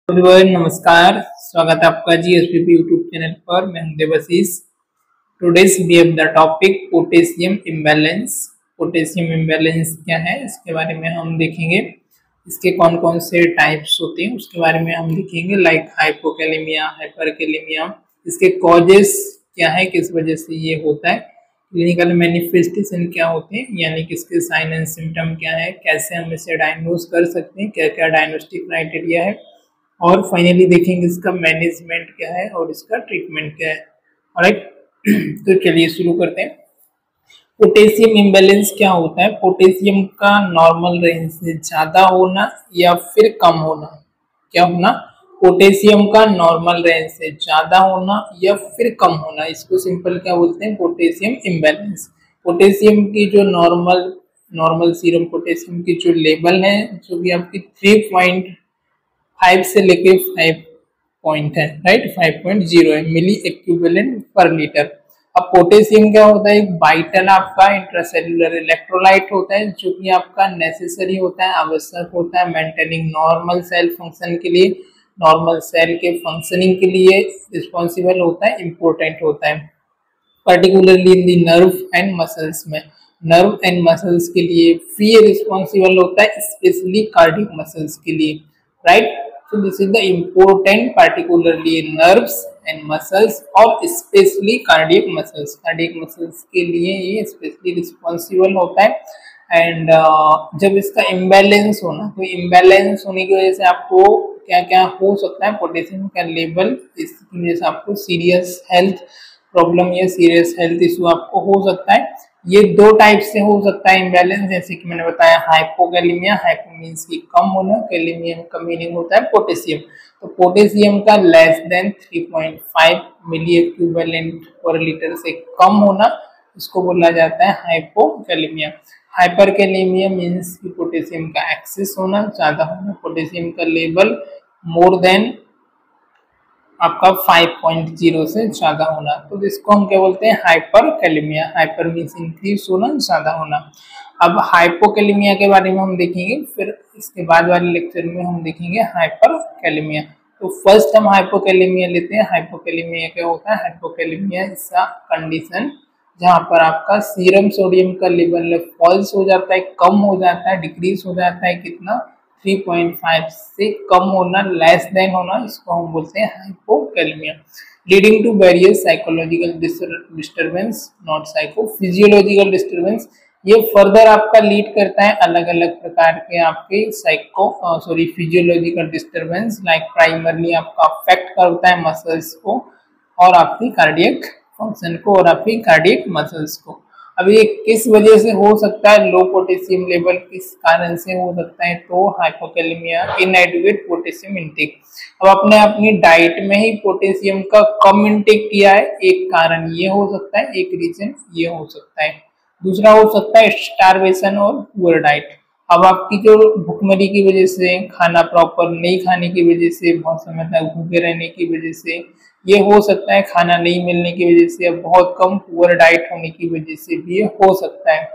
Everyone नमस्कार। स्वागत है आपका जीएसपीपी यूट्यूब चैनल पर। मैं हूं Devashish. Todays we have the topic potassium imbalance. Potassium imbalance क्या है इसके बारे में हम देखेंगे। इसके कौन कौन से टाइप्स होते हैं उसके बारे में हम देखेंगे, लाइक हाइपोकैलेमिया, हाइपरकैलेमिया। इसके कॉजेस क्या है, किस वजह से ये होता है, क्लिनिकल मैनिफेस्टेशन क्या होते हैं, यानी कि इसके साइन एंड सिम्टम क्या है, कैसे हम इसे डायग्नोज कर सकते हैं, क्या क्या डायग्नोस्टिक क्राइटेरिया है, और फाइनली देखेंगे इसका मैनेजमेंट क्या है और इसका ट्रीटमेंट क्या है। ऑलराइट, तो चलिए शुरू करते हैं। पोटेशियम इम्बैलेंस क्या होता है? पोटेशियम का नॉर्मल रेंज से ज्यादा होना या फिर कम होना। क्या होना? पोटेशियम का नॉर्मल रेंज से ज्यादा होना या फिर कम होना, इसको सिंपल क्या बोलते हैं? Potassium imbalance. पोटेशियम की जो नॉर्मल सीरम पोटेशियम की जो लेवल है, जो भी आपकी 3.5 से लेके 5 पॉइंट है, राइट, 5.0 है मिली एक्विवेलेंट पर लीटर। अब पोटेशियम क्या होता है? एक वाइटल आपका इंट्रासेल्युलर इलेक्ट्रोलाइट होता है, जो कि आपका नेसेसरी होता है, आवश्यक होता है मेंटेनिंग नॉर्मल सेल फंक्शन के लिए, नॉर्मल सेल के फंक्शनिंग के लिए रिस्पॉन्सिबल होता है, इंपॉर्टेंट होता है, particularly in the nerve and muscles में। नर्व एंड मसल्स के लिए फिर रिस्पॉन्सिबल होता है, स्पेशली कार्डियक मसल्स के लिए, right. So this is the important particularly nerves and muscles और specially cardiac muscles. Cardiac muscles के लिए ये स्पेशली रिस्पॉन्सिबल होता है। एंड जब इसका इम्बैलेंस होना, तो इम्बैलेंस होने की वजह से आपको क्या क्या हो सकता है? पोटेशियम का लेवल, इसकी वजह से आपको सीरियस हेल्थ प्रॉब्लम या सीरियस हेल्थ इशू आपको हो सकता है। ये दो टाइप से हो सकता है इम्बैलेंस, जैसे कि मैंने बताया हाइपोकैलेमिया। हाइपो मीन्स की कम होना, कैलेमियम का मीनिंग होता है पोटेशियम। तो पोटेशियम का लेस देन 3.5 मिली एक्विवेलेंट पर लीटर से कम होना, इसको बोला जाता है हाइपोकैलेमिया। हाइपरकैलेमिया मीन्स की पोटेशियम का एक्सेस होना, ज्यादा होना, पोटेशियम का लेवल मोर देन आपका 5.0 से ज्यादा होना, तो इसको हम क्या बोलते हैं? हाइपरकैलेमिया। हाइपर मीन्स इंक्रीज होना, ज्यादा होना। अब हाइपोकैलेमिया के बारे में हम देखेंगे, फिर इसके बाद वाले लेक्चर में हम देखेंगे हाइपरकैलेमिया। तो फर्स्ट हम हाइपोकैलेमिया लेते हैं। हाइपोकैलेमिया क्या होता है? हाइपोकैलेमिया इज अ कंडीशन जहाँ पर आपका सीरम सोडियम का लेवल फॉल्स हो जाता है, कम हो जाता है, डिक्रीज हो जाता है। कितना? 3.5 से कम होना, लेस देन होना, इसको हम बोलते हैं hypokalemia. Leading to various psychological disturbance, not psycho, physiological disturbance. ये फर्दर आपका लीड करता है अलग अलग प्रकार के आपके फिजियोलॉजिकल डिस्टर्बेंस, लाइक प्राइमरली आपका अफेक्ट करता है मसल्स को और आपकी कार्डियक फंक्शन को और आपकी कार्डियक मसल्स को। अब ये किस वजह से हो सकता है? लो पोटेशियम लेवल किस कारण से हो सकता है? तो हाइपोकैलेमिया, इनएडिक्वेट पोटेशियम इंटेक। अब आपने अपनी डाइट में ही पोटेशियम का कम इंटेक किया है, एक कारण ये हो सकता है, एक रीजन ये हो सकता है। दूसरा हो सकता है स्टारवेशन और पुअर डाइट। अब आपकी जो भूखमरी की वजह से, खाना प्रॉपर नहीं खाने की वजह से, बहुत समय तक भूखे रहने की वजह से ये हो सकता है, खाना नहीं मिलने की वजह से, बहुत कम पुअर डाइट होने की वजह से भी ये हो सकता है।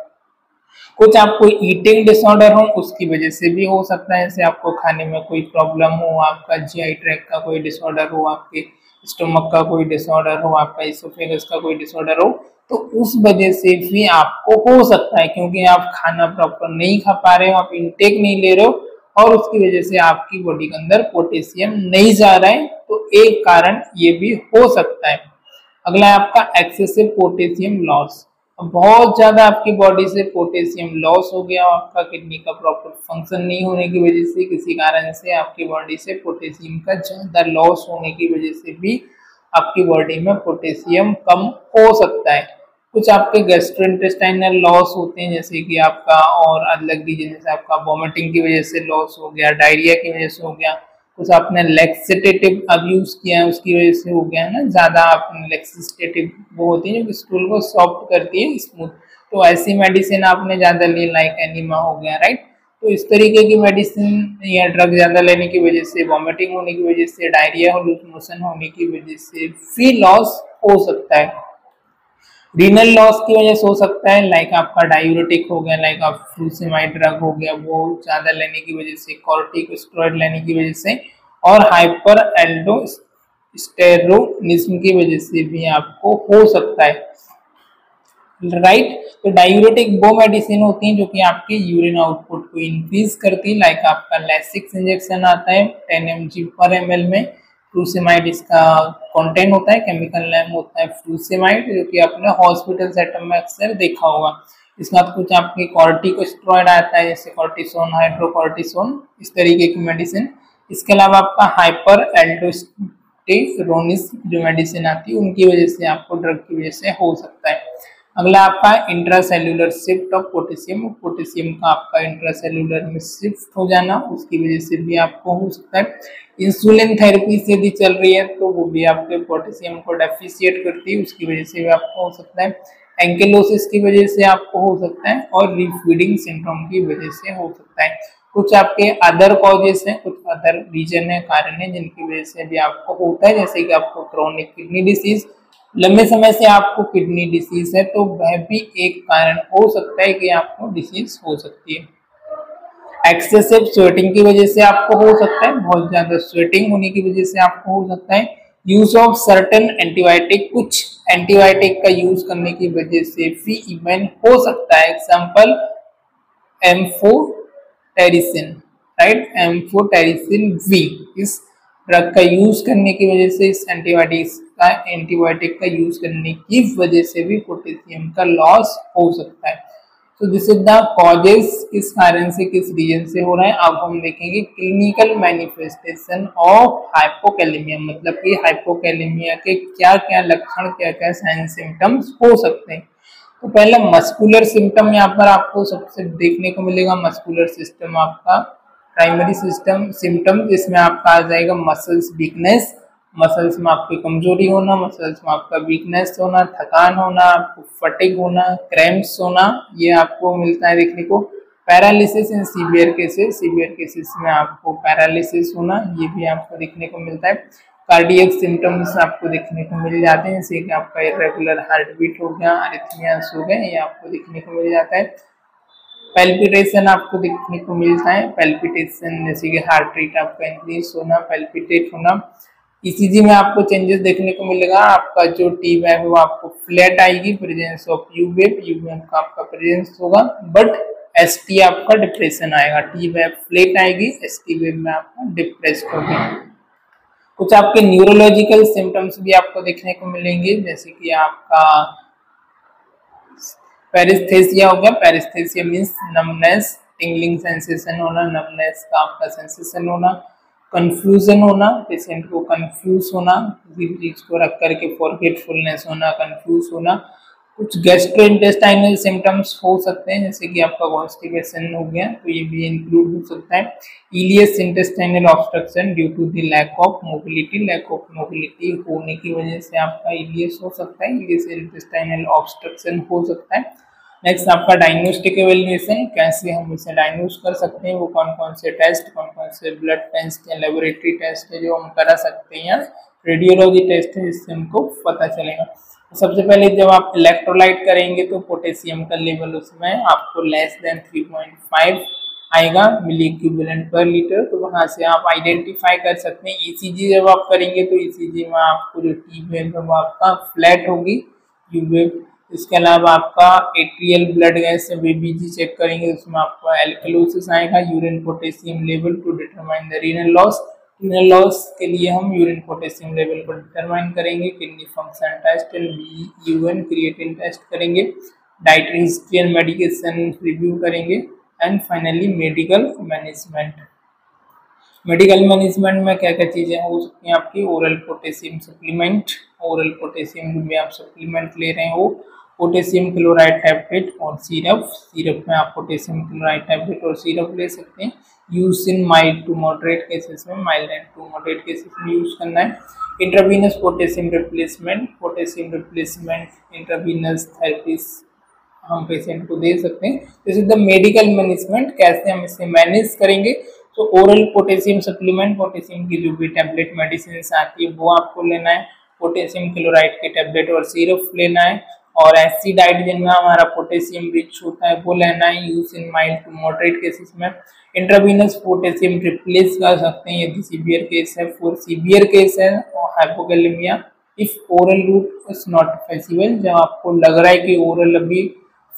कुछ आपको ईटिंग डिसऑर्डर हो, उसकी वजह से भी हो सकता है, जैसे आपको खाने में कोई प्रॉब्लम हो, आपका जीआई ट्रैक्ट का कोई डिसऑर्डर हो, आपके स्टोमक का कोई डिसऑर्डर हो, आपका इसोफेगस का कोई डिसऑर्डर हो, तो उस वजह से भी आपको हो सकता है, क्योंकि आप खाना प्रॉपर नहीं खा पा रहे हो, आप इंटेक नहीं ले रहे हो और उसकी वजह से आपकी बॉडी के अंदर पोटेशियम नहीं जा रहा है, तो एक कारण ये भी हो सकता है। अगला है आपका एक्सेसिव पोटेशियम लॉस। बहुत ज्यादा आपकी बॉडी से पोटेशियम लॉस हो गया, आपका किडनी का प्रॉपर फंक्शन नहीं होने की वजह से, किसी कारण से आपकी बॉडी से पोटेशियम का ज्यादा लॉस होने की वजह से भी आपकी बॉडी में पोटेशियम कम हो सकता है। कुछ आपके गैस्ट्रोइंटेस्टाइनल लॉस होते हैं, जैसे कि आपका, और अलग रीजन, जैसे आपका वॉमिटिंग की वजह से लॉस हो गया, डायरिया की वजह से हो गया, कुछ आपने लेक्सेटेटिव अब्यूज किया है उसकी वजह से हो गया है ना, ज्यादा आपने लेक्सेटेटिव वो होती है जो कि स्टूल को सॉफ्ट करती है, स्मूथ, तो ऐसी मेडिसिन आपने ज्यादा ली, लाइक एनिमा हो गया, राइट। तो इस तरीके की मेडिसिन या ड्रग ज्यादा लेने की वजह से, वॉमिटिंग होने की वजह से, डायरिया और लूज मोशन होने की वजह से भी लॉस हो सकता है। रीनल लॉस की वजह से हो सकता है, लाइक आपका डायूरेटिक हो गया, लाइक आप फ्लूसिमाइड ड्रग हो गया, वो ज्यादा लेने की वजह से, कॉर्टिकोस्टेरॉइड लेने की वजह से, और हाइपर एल्डोस्टेरोनिज्म की वजह से भी आपको हो सकता है, राइट। तो डायूरेटिक वो मेडिसिन होती हैं जो कि आपके यूरिन आउटपुट को इंक्रीज करती है, लाइक आपका लैसिक्स इंजेक्शन आता है 10 mg/ml में, फ्रूसेमाइड इसका कंटेंट होता है, केमिकल नेम होता है फ्रूसेमाइड, जो कि आपने हॉस्पिटल सेटअप में अक्सर देखा होगा। इसके बाद कुछ आपके कॉर्टिकोस्टेरॉइड आता है जैसे कॉर्टिसोन, हाइड्रोकॉर्टिसोन, इस तरीके की मेडिसिन। इसके अलावा आपका हाइपर एल्डोस्टेरोनिज्म जो मेडिसिन आती है उनकी वजह से आपको ड्रग की वजह से हो सकता है। अगला आपका intracellular shift of potassium, potassium का आपका इंट्रासेल्युलर में शिफ्ट हो जाना, उसकी वजह से भी आपको हो सकता है। इंसुलिन थेरेपी से यदि चल रही है तो वो भी आपके पोटेशियम को डेफिशिएट करती है, उसकी वजह से भी आपको हो सकता है। एंकिलोसिस की वजह से आपको हो सकता है और रीफीडिंग सिंड्रोम की वजह से हो सकता है। कुछ आपके अदर कॉजेस हैं, कुछ अदर रीजन है, कारण है जिनकी वजह से भी आपको होता है, जैसे कि आपको क्रोनिक किडनी डिसीज, लंबे समय से आपको किडनी डिसीज है तो वह भी एक कारण हो सकता है कि आपको डिसीज हो सकती है। एक्सेसिव स्वेटिंग की वजह से आपको हो सकता है, बहुत ज्यादा स्वेटिंग होने की वजह से आपको हो सकता है। यूज ऑफ सर्टेन एंटीबायोटिक, कुछ एंटीबायोटिक का यूज करने की वजह से भी इवन हो सकता है। Example amphotericin, right, amphotericin B, इस ड्रग का यूज करने की वजह से, इस एंटीबायोटिक का यूज करने की वजह से भी पोटेशियम का लॉस हो सकता है। तो दिस इज द कॉजेस, किस कारण से, किस रीजन से हो रहा है। अब हम देखेंगे क्लिनिकल मैनिफेस्टेशन ऑफ हाइपोकैलेमिया, मतलब कि हाइपोकैलेमिया के क्या क्या लक्षण, क्या क्या साइन सिम्टम्स हो सकते हैं। तो पहला मस्कुलर सिम्टम यहाँ पर आपको सबसे देखने को मिलेगा। मस्कुलर सिस्टम आपका प्राइमरी सिस्टम सिम्टम, जिसमें आपका आ जाएगा मसल्स वीकनेस, मसल्स में आपकी कमजोरी होना, मसल्स में आपका वीकनेस होना, थकान होना, आपको फटिग होना, क्रैम्प्स होना, ये आपको मिलता है देखने को। Paralysis in severe cases, severe cases में आपको पैरालिसिस होना, ये भी आपको देखने को मिलता है। कार्डियक सिम्टम्स आपको देखने को मिल जाते हैं, जैसे कि आपका इरेगुलर हार्ट बीट हो गया, अरिथमियास हो गए, ये आपको देखने को मिल जाता है। पैल्पिटेशन आपको देखने को मिलता है, पैल्पिटेशन जैसे कि हार्ट रेट आपका इंक्रीज होना, पैल्पिटेट होना। ईसीजी में आपको चेंजेस देखने को मिलेगा, आपका जो टी वेव है वो आपको फ्लैट आएगी, presence of you wave, you wave का आपका प्रेजेंस होगा, बट एसटी आपका डिप्रेशन आएगा, टी वेव फ्लैट आएगी, एसटी वेव में आपका डिप्रेस्ड होगी। कुछ आपके न्यूरोलॉजिकल सिम्टम्स भी आपको देखने को मिलेंगे, जैसे कि आपका पेरिस्थेसिया हो गया, पेरिस्थेसिया मीन्स नमनेस, टिंगलिंग सेंसेशन होना, नमनेस का आपका सेंसेशन होना, कंफ्यूजन होना, पेशेंट को कंफ्यूज होना, किसी चीज को रख करके फॉरगेटफुलनेस होना, कंफ्यूज होना। कुछ गैस्ट्रोइंटेस्टाइनल सिम्टम्स हो सकते हैं, जैसे कि आपका कॉन्स्टिपेशन हो गया, तो ये भी इंक्लूड हो सकता है। Ileus intestinal obstruction due to the lack of mobility, lack of mobility होने की वजह से आपका इलियस हो सकता है, इलियस इंटेस्टाइनल ऑब्स्ट्रक्शन हो सकता है। नेक्स्ट आपका डायग्नोस्टिक एवेल्युएशन, कैसे हम इसे डायग्नोज कर सकते हैं, वो कौन कौन से टेस्ट, कौन कौन से ब्लड टेस्ट या लेबोरेटरी टेस्ट है जो हम करा सकते हैं, रेडियोलॉजी टेस्ट है जिससे हमको पता चलेगा। सबसे पहले जब आप इलेक्ट्रोलाइट करेंगे तो पोटेशियम का लेवल उसमें आपको लेस देन 3.5 आएगा मिली इक्विवेलेंट पर लीटर, तो वहां से आप आइडेंटिफाई कर सकते हैं। ईसीजी जब आप करेंगे तो ईसीजी में आपको जो टी वेव है वो आपका फ्लैट होगी, यू वेव। इसके अलावा आपका एट्रियल ब्लड गैस से बीबीजी चेक करेंगे, उसमें आपका एल्कलोसिस आएगा, urine potassium level to determine the renal loss. Renal loss के लिए हम यूरिन पोटेशियम लेवल को डिटरमाइन करेंगे, kidney function test and UN creatinine test करेंगे, dietary history and medication review करेंगे, and finally medical management. Medical management में क्या क्या चीजें हो सकती हैं आपकी, oral potassium supplement, oral potassium में आप सप्लीमेंट ले रहे हो, पोटेशियम क्लोराइड टैबलेट और सिरप, सिरप में आप पोटेशियम क्लोराइड टैबलेट और सिरप ले सकते हैं। Use in mild to moderate cases में, mild and to moderate cases में यूज करना है। Intravenous potassium replacement, potassium replacement intravenous therapies हम पेशेंट को दे सकते हैं। This is the medical management, कैसे हम इसे मैनेज करेंगे। तो ओरल पोटेशियम सप्लीमेंट, पोटेशियम की जो भी टैबलेट मेडिसिन आती है वो आपको लेना है, पोटेशियम क्लोराइड के टैबलेट और सिरप लेना है। और ऐसी डाइट जिनमें हमारा पोटेशियम रिच होता है वो लेना है। Use in mild to moderate cases में इंट्रावीनस पोटेशियम रिप्लेस कर सकते हैं यदि सीवियर केस है। फॉर सीवियर केस है hypokalemia if oral route is not feasible, जब आपको लग रहा है कि ओरल अभी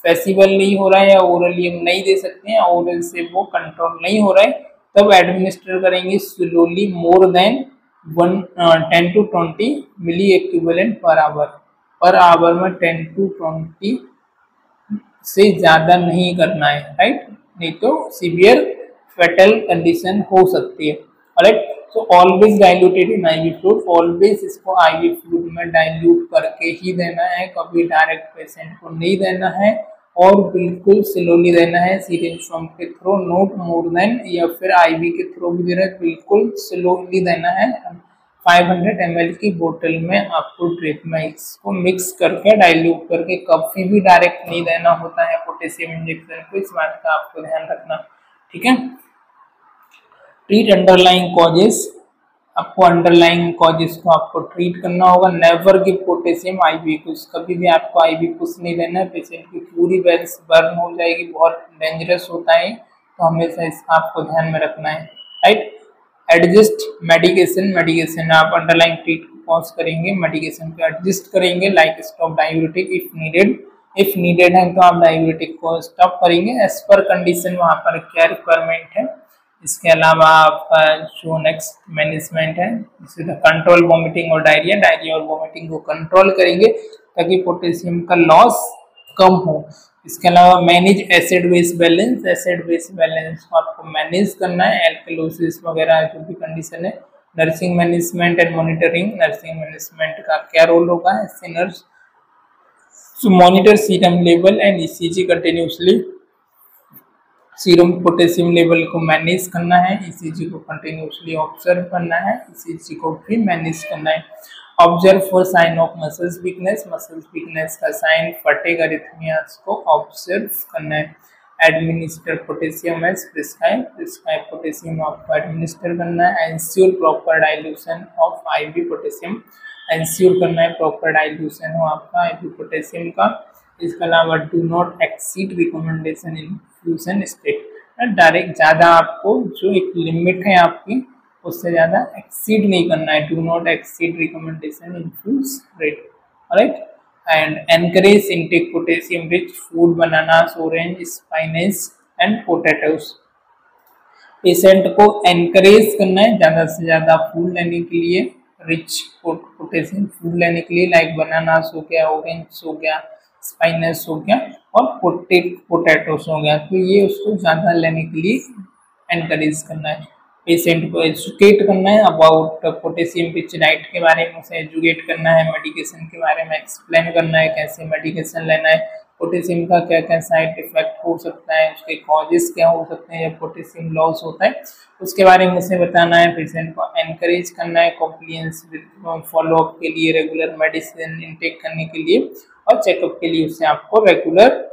फेसिबल नहीं हो रहा है या ओरली हम नहीं दे सकते हैं, ओरल से वो कंट्रोल नहीं हो रहा है, तब एडमिनिस्टर करेंगे slowly more than 10 to 20 milli equivalent per hour में 10 to 20 से ज्यादा नहीं करना है, राइट, नहीं तो सीवियर फेटल कंडीशन हो सकती है। राइट, सो ऑलवेज डाइल्यूटेड इन आईवी फ्लूइड, ऑलवेज इसको आईवी फ्लूइड में डाइल्यूट करके ही देना है, कभी डायरेक्ट पेशेंट को नहीं देना है और बिल्कुल स्लोली देना है। सिरिंज पंप के थ्रू, नॉट मोर देन, या फिर आईवी के थ्रू भी देना है, बिल्कुल स्लोली देना है। 500 ml की बोतल में आपको ड्रिप में इसको मिक्स करके डाइल्यूट करके, कभी भी डायरेक्ट नहीं देना होता है पोटेशियम इंजेक्शन को, इस बात का आपको ध्यान रखना, ठीक है। ट्रीट अंडरलाइंग कॉजेस, आपको अंडरलाइंग कॉजेस को आपको ट्रीट करना होगा। Never give potassium IV push, कभी भी आपको आईवी पुश नहीं देना है, पेशेंट की पूरी वेल्स बर्न हो जाएगी, बहुत डेंजरस होता है, तो हमेशा इसका आपको ध्यान में रखना है, राइट। एडजस्ट मेडिकेशन, मेडिकेशन आप अंडरलाइंग ट्रीट को पॉज करेंगे, मेडिकेशन को एडजस्ट करेंगे, like stop diuretic if needed है तो आप डायूरेटिक को स्टॉप करेंगे एज पर कंडीशन, वहाँ पर क्या रिक्वायरमेंट है। इसके अलावा आपका जो नेक्स्ट मैनेजमेंट है, कंट्रोल वॉमिटिंग और डायरिया और वॉमिटिंग को कंट्रोल करेंगे ताकि पोटेशियम का लॉस कम हो। इसके अलावा manage acid base balance, acid base balance को आपको मैनेज करना है, एल्कलोसिस वगैरह जो भी कंडीशन है। Nursing management and monitoring, nursing management का क्या रोल होगा, ऐसे nurse monitor serum level and ECG continuously, serum potassium level को मैनेज करना है, ईसीजी को कंटिन्यूसली ऑब्जर्व करना है, ईसीजी को भी मैनेज करना है। Observe for sign of muscles weakness, muscles weakness का साइन, फटीग, अरिथमियास को ऑब्जर्व करना है। Administer potassium as prescribe potassium आपको एडमिनिस्टर करना है। Ensure proper dilution of IV potassium, ensure करना है प्रॉपर डाइल्यूशन हो आपका आईवी पोटेशियम का। इसके अलावा do not exceed recommendation infusion state, direct ज़्यादा आपको जो एक लिमिट है आपकी उससे ज़्यादा एक्सीड नहीं करना है, do not exceed recommendation infuse rate, right. And encourage intake potassium rich food, bananas, orange, spinach and potatoes. Patient को एनकरेज करना है ज़्यादा से ज़्यादा फूड लेने के लिए, रिच पोटेशियम फूड लेने के लिए, लाइक बनानास हो गया, ऑरेंज हो गया, स्पाइनस हो गया और पोटैटोस हो गया, तो ये उसको ज़्यादा लेने के लिए एनकरेज करना है। पेशेंट को एजुकेट करना है अबाउट पोटेशियम रिच डाइट के बारे में, उसे एजुकेट करना है, मेडिकेशन के बारे में एक्सप्लेन करना है, कैसे मेडिकेशन लेना है, पोटेशियम का क्या क्या साइड इफेक्ट हो सकता है, उसके कॉजेस क्या हो सकते हैं जब पोटेशियम लॉस होता है, उसके बारे में उसे बताना है। पेशेंट को एनकरेज करना है कॉम्प्लियंस फॉलोअप के लिए, रेगुलर मेडिसिन इनटेक करने के लिए और चेकअप के लिए उसे आपको रेगुलर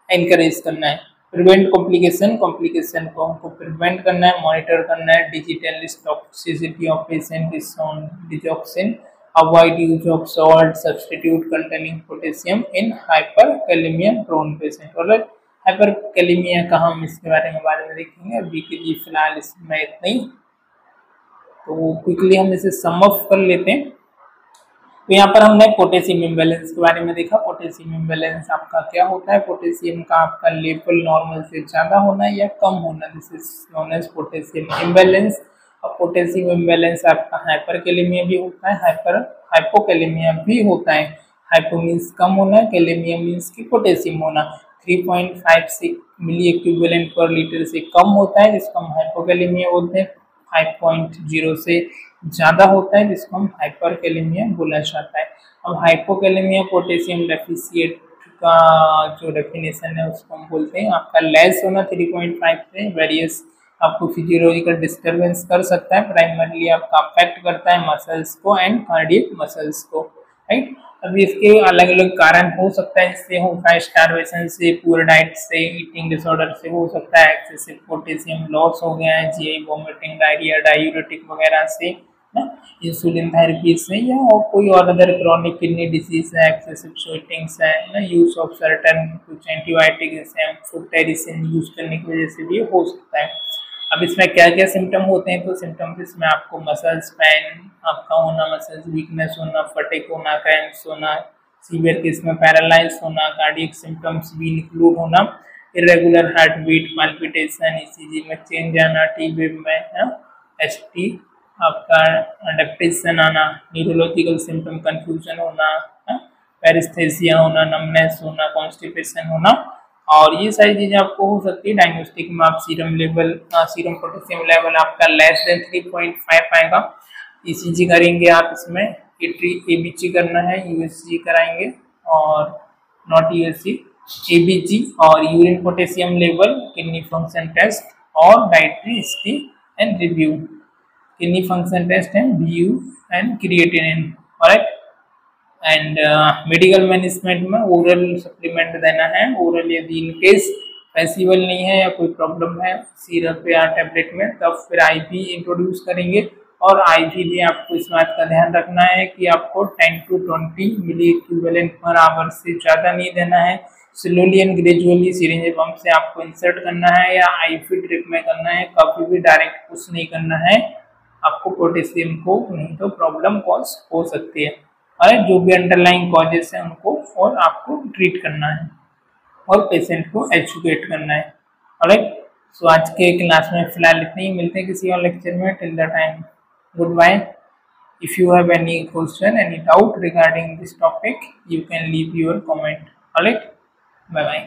एनकरेज करना है। प्रिवेंट कॉम्प्लिकेशन, कॉम्प्लिकेशन को हमको प्रिवेंट करना है, मॉनिटर करना है। Digital toxicity of patient is on digoxin, avoid use of salt substitute containing potassium in hyperkalemia prone patient. और हाइपरकैलेमिया का हम इसके बारे में देखेंगे, अभी के लिए फिलहाल इसमें इतना ही, तो क्विकली हम इसे सम अप कर लेते हैं। तो यहाँ पर हमने पोटेशियम इम्बैलेंस के बारे में देखा। पोटेशियम इम्बैलेंस आपका क्या होता है, पोटेशियम का आपका लेवल नॉर्मल से ज़्यादा होना या कम होना, this is known as potassium imbalance. और पोटेशियम इम्बैलेंस आपका हाइपरकैलेमिया भी होता है, हाइपोकैलेमिया भी होता है। हाइपो मीन्स कम होना, कैलेमिया मीन्स की पोटेशियम होना। 3.56 मिली एक्विवेलेंट पर लीटर से कम होता है जिसको हम हाइपोकैलेमिया बोलते हैं। 5.0 से ज़्यादा होता है जिसको हम हाइपरकैलेमिया बोला जाता है। अब हाइपोकैलेमिया पोटेशियम डेफिशिएट का जो डेफिनेशन है उसको हम बोलते हैं आपका लेस होना 3.5 से, वेरियस आपको फिजियोलॉजिकल डिस्टर्बेंस कर सकता है, प्राइमरली आपका अफेक्ट करता है मसल्स को एंड कार्डियक मसल्स को, राइट। अभी इसके अलग अलग कारण हो सकता है, इससे होता है स्टारवेशन से, पुअर डाइट से, ईटिंग डिसऑर्डर से हो सकता है, एक्सेसिव पोटेशियम लॉस हो गया है, जीआई वोमिटिंग, डायरिया, डायूरेटिक वगैरह से ना, इंसुलिन थेरेपी से या और कोई और अदर क्रॉनिक किडनी डिजीज है, एक्सेसिव स्वेटिंग्स है ना, यूज ऑफ सर्टेन कुछ एंटीबायोटिक जैसे एम्फोटेरिसिन यूज करने की वजह से भी हो सकता है। अब इसमें क्या क्या सिम्टम होते हैं, तो सिम्टम्स इसमें आपको मसल्स पेन आपका होना, मसल्स वीकनेस होना, फटिग होना, क्रैम्प्स होना, सीवियर केस में पैरालाइज होना, कार्डियक सिम्टम्स भी इंक्लूड होना, irregular heart beat, palpitation, ECG में चेंज आना, टी वेव में एसटी आपका अडेप्टेशन आना, न्यूरोलॉजिकल सिम्टम कंफ्यूजन होना, पेरिस्थेसिया होना, नमनेस होना, कॉन्स्टिपेशन होना, और ये सारी चीजें आपको हो सकती है। डायग्नोस्टिक में आप serum level, serum potassium level आपका लेस देन 3.5 आएगा। ईसीजी करेंगे आप, इसमें एबीजी करना है, यूएसजी कराएंगे और नॉट यूएसजी, एबीजी और urine potassium level, kidney function test और dietary history and review, kidney function test and BU and creatinine, all right. And medical management में ओरल सप्लीमेंट देना है, ओरल यदि इन केस फेसिबल नहीं है या कोई प्रॉब्लम है सिरप या टैबलेट में, तब फिर आईवी इंट्रोड्यूस करेंगे। और आईवी भी आपको इस बात का ध्यान रखना है कि आपको 10 to 20 milli equivalent per hour से ज़्यादा नहीं देना है। Slowly and gradually syringe pump से आपको इंसर्ट करना है या आईवी ड्रिप में करना है, कभी भी डायरेक्ट पुश नहीं करना है आपको पोटेशियम को, नहीं तो प्रॉब्लम कॉज हो सकती है। और जो भी अंडरलाइंग कॉजेस हैं उनको और आपको ट्रीट करना है और पेशेंट को एजुकेट करना है, ऑलराइट। सो आज के क्लास में फिलहाल इतने ही, मिलते हैं किसी और लेक्चर में। Till the time, goodbye. If you have any question, any doubt regarding this topic, you can leave your comment. Alright, bye bye.